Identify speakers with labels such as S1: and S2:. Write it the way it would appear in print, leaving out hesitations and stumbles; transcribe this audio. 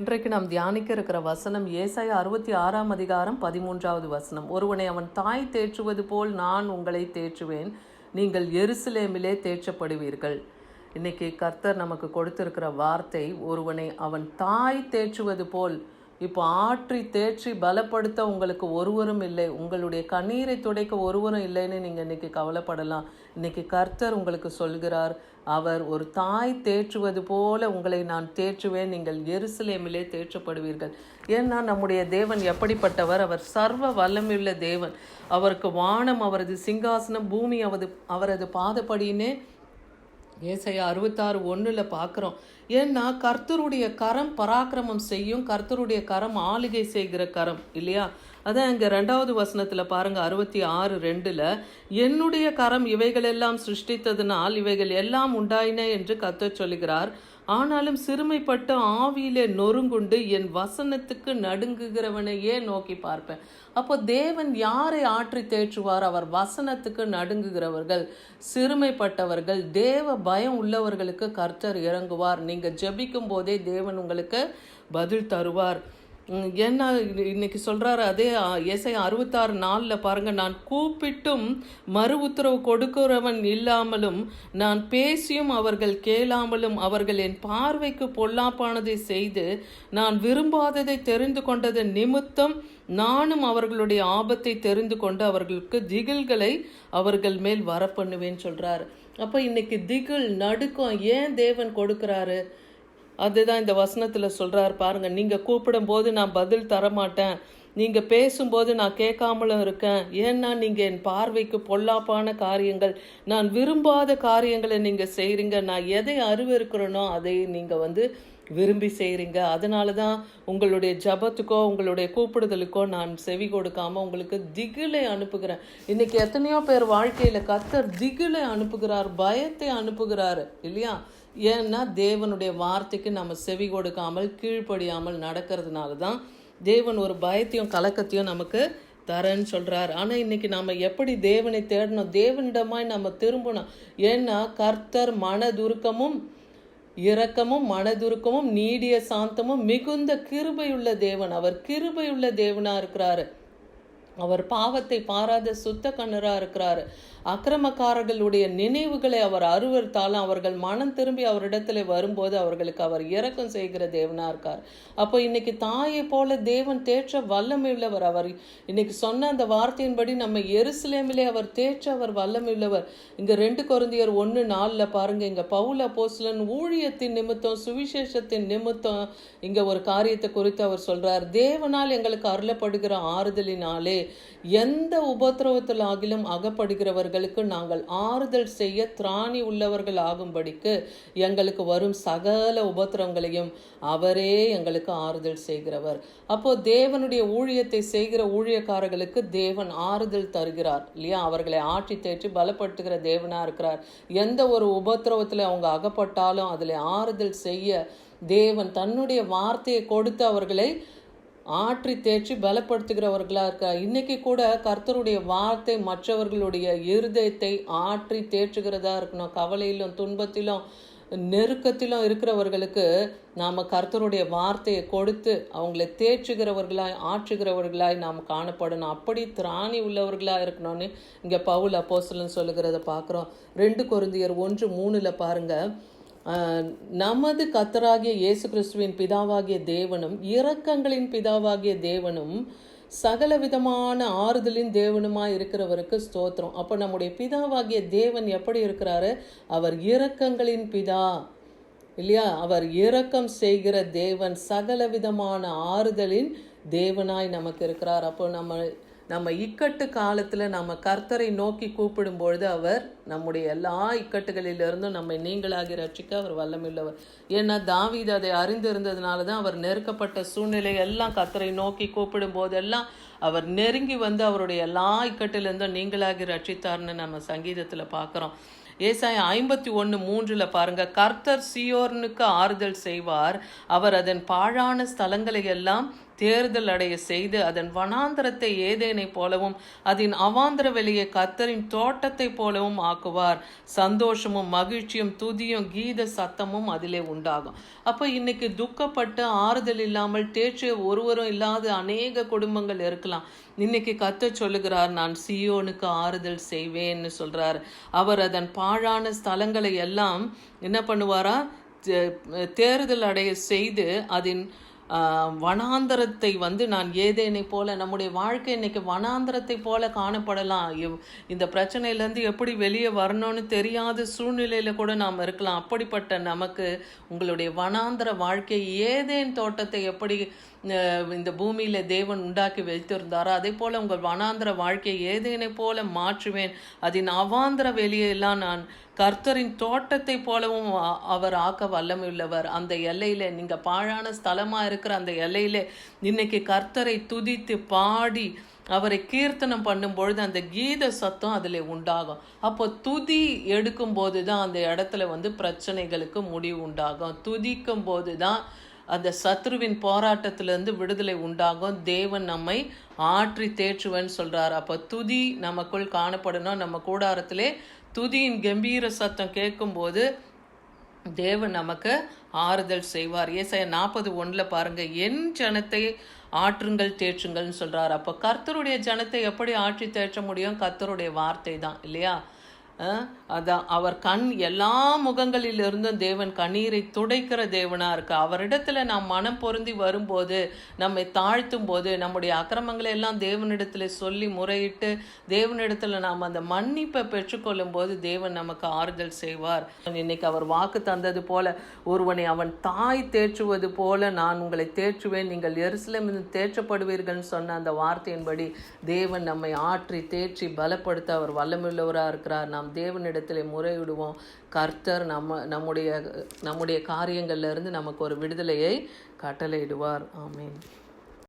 S1: இன்றைக்கு நாம் தியானிக்க இருக்கிற வசனம் ஏசாயா 66ஆம் அதிகாரம் 13வது வசனம். ஒருவனை அவன் தாய் தேற்றுவது போல் நான் உங்களை தேற்றுவேன், நீங்கள் எருசலேமிலே தேற்றப்படுவீர்கள். இன்னைக்கு கர்த்தர் நமக்கு கொடுத்திருக்கிற வார்த்தை, ஒருவனை அவன் தாய் தேற்றுவது போல். இப்போ ஆற்றி தேற்றி பலப்படுத்த உங்களுக்கு ஒருவரும் இல்லை, உங்களுடைய கண்ணீரை துடைக்க ஒருவரும் இல்லைன்னு நீங்கள் இன்னைக்கு கவலைப்படலாம். இன்னைக்கு கர்த்தர் உங்களுக்கு சொல்கிறார், அவர் ஒரு தாய் தேற்றுவது போல உங்களை நான் தேற்றுவேன், நீங்கள் எருசலேமிலே தேற்றப்படுவீர்கள். ஏன்னா நம்முடைய தேவன் எப்படிப்பட்டவர்? அவர் சர்வ வல்லமையுள்ள தேவன். அவருக்கு வானம் அவரது சிங்காசனம், பூமி அவரது பாதப்படினே ஏசாயா 66:1 பார்க்குறோம். ஏன்னா கர்த்தருடைய கரம் பராக்கிரமம் செய்யும், கர்த்தருடைய கரம் ஆளுகை செய்கிற கரம் இல்லையா? அதான் இங்கே 2வது வசனத்தில் பாருங்கள், 66:2, என்னுடைய கரம் இவைகளெல்லாம் சிருஷ்டித்ததினால் இவைகள் எல்லாம் உண்டாயின என்று கர்த்தர் சொல்லுகிறார். ஆனாலும் சிறுமைப்பட்டு ஆவியிலே நொறுங்குண்டு என் வசனத்துக்கு நடுங்குகிறவனையே நோக்கி பார்ப்பேன். அப்போ தேவன் யாரை ஆற்றி தேற்றுவார்? அவர் வசனத்துக்கு நடுங்குகிறவர்கள், சிறுமைப்பட்டவர்கள், தேவ பயம் உள்ளவர்களுக்கு கர்த்தர் இறங்குவார். நீங்கள் ஜெபிக்கும் போதே தேவன் உங்களுக்கு பதில் தருவார். என்ன இன்னைக்கு சொல்கிறாரு? அதே ஏசாயா 66:4 பாருங்கள், நான் கூப்பிட்டும் மறு உத்தரவு கொடுக்கிறவன் இல்லாமலும், நான் பேசியும் அவர்கள் கேளாமலும், அவர்கள் என் பார்வைக்கு பொல்லாப்பானதை செய்து நான் விரும்பாததை தெரிந்து கொண்டது நிமித்தம் நானும் அவர்களுடைய ஆபத்தை தெரிந்து கொண்டு அவர்களுக்கு திகில்களை அவர்கள் மேல் வரப்பண்ணுவேன்னு சொல்கிறாரு. அப்போ இன்னைக்கு திகில் நடுக்கம் ஏன் தேவன் கொடுக்குறாரு? அதுதான் இந்த வசனத்தில் சொல்கிறார் பாருங்கள், நீங்கள் கூப்பிடும்போது நான் பதில் தரமாட்டேன், நீங்கள் பேசும்போது நான் கேட்காமலும் இருக்கேன். ஏன்னா நீங்கள் என் பார்வைக்கு பொல்லாப்பான காரியங்கள், நான் விரும்பாத காரியங்களை நீங்கள் செய்கிறீங்க. நான் எதை அருவருக்கிறேனோ அதை நீங்கள் விரும்பி செய்கிறீங்க. அதனால தான் உங்களுடைய ஜபத்துக்கோ உங்களுடைய கூப்பிடுதலுக்கோ நான் செவி கொடுக்காமல் உங்களுக்கு திகிலை அனுப்புகிறேன். இன்றைக்கி எத்தனையோ பேர் வாழ்க்கையில் கர்த்தர் திகிலை அனுப்புகிறார், பயத்தை அனுப்புகிறாரு இல்லையா? ஏன்னா தேவனுடைய வார்த்தைக்கு நம்ம செவி கொடுக்காமல் கீழ்ப்படியாமல் நடக்கிறதுனால தான் தேவன் ஒரு பயத்தையும் கலக்கத்தையும் நமக்கு தரேன்னு சொல்கிறார். ஆனால் இன்றைக்கி நம்ம எப்படி தேவனை தேடணும்? தேவனிடமாய் நம்ம திரும்பணும். ஏன்னா கர்த்தர் மனதுருக்கமும் இரக்கமும் மனதுருக்கமும் நீடிய சாந்தமும் மிகுந்த கிருபையுள்ள தேவன். அவர் கிருபையுள்ள தேவனாக இருக்கிறாரு. அவர் பாவத்தை பாராத சுத்த கண்ணராக இருக்கிறாரு. அக்கிரமக்காரர்களுடைய நினைவுகளை அவர் அருவருத்தாலும் அவர்கள் மனம் திரும்பி அவரிடத்துல வரும்போது அவர்களுக்கு அவர் இரக்கம் செய்கிற தேவனாக இருக்கார். அப்போ இன்னைக்கு தாயை போல தேவன் தேற்ற வல்லமையுள்ளவர். அவர் இன்னைக்கு சொன்ன அந்த வார்த்தையின்படி நம்ம எருசலேமிலே அவர் தேற்ற அவர் வல்லமையுள்ளவர். இங்கே 2 கொரிந்தியர் 1:4 பாருங்க, இங்கே பவுல் அப்போஸ்தலன் ஊழியத்தின் நிமித்தம் சுவிசேஷத்தின் நிமித்தம் இங்கே ஒரு காரியத்தை குறித்து அவர் சொல்றார். தேவனால் எங்களுக்கு அருளப்படுகிற ஆறுதலினாலே எந்த உபத்திரவத்தில் ஆகிலும் அகப்படுகிறவர்களுக்கு நாங்கள் ஆறுதல் செய்ய திராணி உள்ளவர்கள் ஆகும்படிக்கு எங்களுக்கு வரும் சகல உபத்திரவங்களையும் அவரே எங்களுக்கு ஆறுதல் செய்கிறவர். அப்போ தேவனுடைய ஊழியத்தை செய்கிற ஊழியக்காரர்களுக்கு தேவன் ஆறுதல் தருகிறார் இல்லையா? அவர்களை ஆற்றி தேற்றி பலப்படுத்துகிற தேவனா இருக்கிறார். எந்த ஒரு உபத்திரவத்தில் அவங்க அகப்பட்டாலும் அதில் ஆறுதல் செய்ய தேவன் தன்னுடைய வார்த்தையை கொடுத்து அவர்களை ஆற்றி தேற்றி பலப்படுத்துகிறவர்களாக இருக்கிறார். இன்னைக்கு கூட கர்த்தருடைய வார்த்தை மற்றவர்களுடைய இருதயத்தை ஆற்றி தேற்றுகிறதா இருக்கணும். கவலையிலும் துன்பத்திலும் நெருக்கத்திலும் இருக்கிறவர்களுக்கு நாம் கர்த்தருடைய வார்த்தையை கொடுத்து அவங்களை தேற்றுகிறவர்களாய் ஆற்றுகிறவர்களாய் நாம் காணப்படணும். அப்படி திராணி உள்ளவர்களாக இருக்கணும்னு இங்கே பவுல் அப்போஸ்தலன் சொல்லுகிறத பார்க்குறோம். 2 கொரிந்தியர் 1:3 பாருங்கள், நமது கர்த்தராகிய இயேசு கிறிஸ்துவின் பிதாவாகிய தேவனும் இரக்கங்களின் பிதாவாகிய தேவனும் சகல விதமான ஆறுதலின் தேவனுமாய் இருக்கிறவருக்கு ஸ்தோத்திரம். அப்போ நம்முடைய பிதாவாகிய தேவன் எப்படி இருக்கிறாரு? அவர் இரக்கங்களின் பிதா இல்லையா? அவர் இரக்கம் செய்கிற தேவன், சகல விதமான ஆறுதலின் தேவனாய் நமக்கு இருக்கிறார். அப்போ நம்ம இக்கட்டு காலத்தில் நம்ம கர்த்தரை நோக்கி கூப்பிடும் பொழுது அவர் நம்முடைய எல்லா இக்கட்டுகளிலிருந்தும் நம்மை நீங்களாகி ரட்சிக்க அவர் வல்லமையுள்ளவர். ஏன்னா தாவீது அதை அறிந்திருந்ததுனால தான் அவர் நெருக்கப்பட்ட சூழ்நிலை எல்லாம் கர்த்தரை நோக்கி கூப்பிடும் போதெல்லாம் அவர் நெருங்கி அவருடைய எல்லா இக்கட்டிலிருந்தும் நீங்களாகி ரட்சித்தார்னு நம்ம சங்கீதத்தில் பார்க்குறோம். ஏசாயா 51:3 பாருங்க, கர்த்தர் சியோனுக்கு ஆறுதல் செய்வார், அவர் அதன் பாழான ஸ்தலங்களை எல்லாம் தேர்தல் அடைய செய்து அதன் வனாந்தரத்தை ஏதேனை போலவும் அதன் அவாந்தர வெளியை கர்த்தரின் தோட்டத்தை போலவும் ஆக்குவார். சந்தோஷமும் மகிழ்ச்சியும் துதியும் கீத சத்தமும் அதிலே உண்டாகும். அப்போ இன்னைக்கு துக்கப்பட்டு ஆறுதல் இல்லாமல் தேற்றிய ஒருவரும் இல்லாத அநேக குடும்பங்கள் இருக்கலாம். இன்னைக்கு கர்த்தர் சொல்லுகிறார், நான் சீயோனுக்கு ஆறுதல் செய்வேன்னு சொல்றார். அவர் அதன் பாழான ஸ்தலங்களை எல்லாம் என்ன பண்ணுவாரா, தேறுதல் அடைய செய்து அதன் வனாந்தரத்தை நான் ஏதேனை போல, நம்முடைய வாழ்க்கை இன்னைக்கு வனாந்தரத்தை போல காணப்படலாம். இந்த பிரச்சனையிலேருந்து எப்படி வெளியே வரணும்னு தெரியாத சூழ்நிலையில் கூட நாம் இருக்கலாம். அப்படிப்பட்ட நமக்கு உங்களுடைய வனாந்தர வாழ்க்கை ஏதேன் தோட்டத்தை எப்படி இந்த பூமியில் தேவன் உண்டாக்கி வைத்திருந்தாரோ அதே போல் உங்கள் வனாந்தர வாழ்க்கையை ஏதேனை போல மாற்றுவேன். அதன் அவாந்தர வெளியெல்லாம் நான் கர்த்தரின் தோட்டத்தை போலவும் அவர் ஆக்க வல்லமையுள்ளவர். அந்த எல்லையில், நீங்கள் பாழான ஸ்தலமாக இருக்கிற அந்த எல்லையில் இன்னைக்கு கர்த்தரை துதித்து பாடி அவரை கீர்த்தனம் பண்ணும் பொழுது அந்த கீத சத்தம் அதில் உண்டாகும். அப்போ துதி எடுக்கும் போது தான் அந்த இடத்துல பிரச்சனைகளுக்கு முடிவு உண்டாகும். துதிக்கும் போது தான் அந்த சத்ருவின் போராட்டத்திலிருந்து விடுதலை உண்டாகும். தேவன் நம்மை ஆற்றி தேற்றுவன்னு சொல்கிறார். அப்போ துதி நமக்குள் காணப்படணும். நம்ம கூடாரத்திலே துதியின் கம்பீர சத்தம் கேட்கும்போது தேவன் நமக்கு ஆறுதல் செய்வார். ஏசாயா 40:1 பாருங்க, என் ஜனத்தை ஆற்றுங்கள் தேற்றுங்கள்னு சொல்கிறார். அப்போ கர்த்தருடைய ஜனத்தை எப்படி ஆற்றி தேற்ற முடியும்? கர்த்தருடைய வார்த்தை தான் இல்லையா? அதான் அவர் எல்லா முகங்களிலிருந்தும் தேவன் கண்ணீரை துடைக்கிற தேவனாக இருக்கு. அவரிடத்துல நாம் மனம் பொருந்தி வரும்போது, நம்மை தாழ்த்தும் போது, நம்முடைய அக்கிரமங்களை எல்லாம் தேவனிடத்துல சொல்லி முறையிட்டு தேவனிடத்துல நாம் அந்த மன்னிப்பை பெற்றுக்கொள்ளும் போது தேவன் நமக்கு ஆறுதல் செய்வார். இன்னைக்கு அவர் வாக்கு தந்தது போல, ஒருவனை அவன் தாய் தேற்றுவது போல நான் உங்களை தேற்றுவேன், நீங்கள் எருசலேமில் தேற்றப்படுவீர்கள்னு சொன்ன அந்த வார்த்தையின்படி தேவன் நம்மை ஆற்றி தேற்றி பலப்படுத்த அவர் வல்லமையுள்ளவராக இருக்கிறார். நாம் தேவனிடத்தில் முறையிடுவோம். கர்த்தர் நம்முடைய காரியங்கள்ல இருந்து நமக்கு ஒரு விடுதலையை கட்டளையிடுவார். ஆமென்.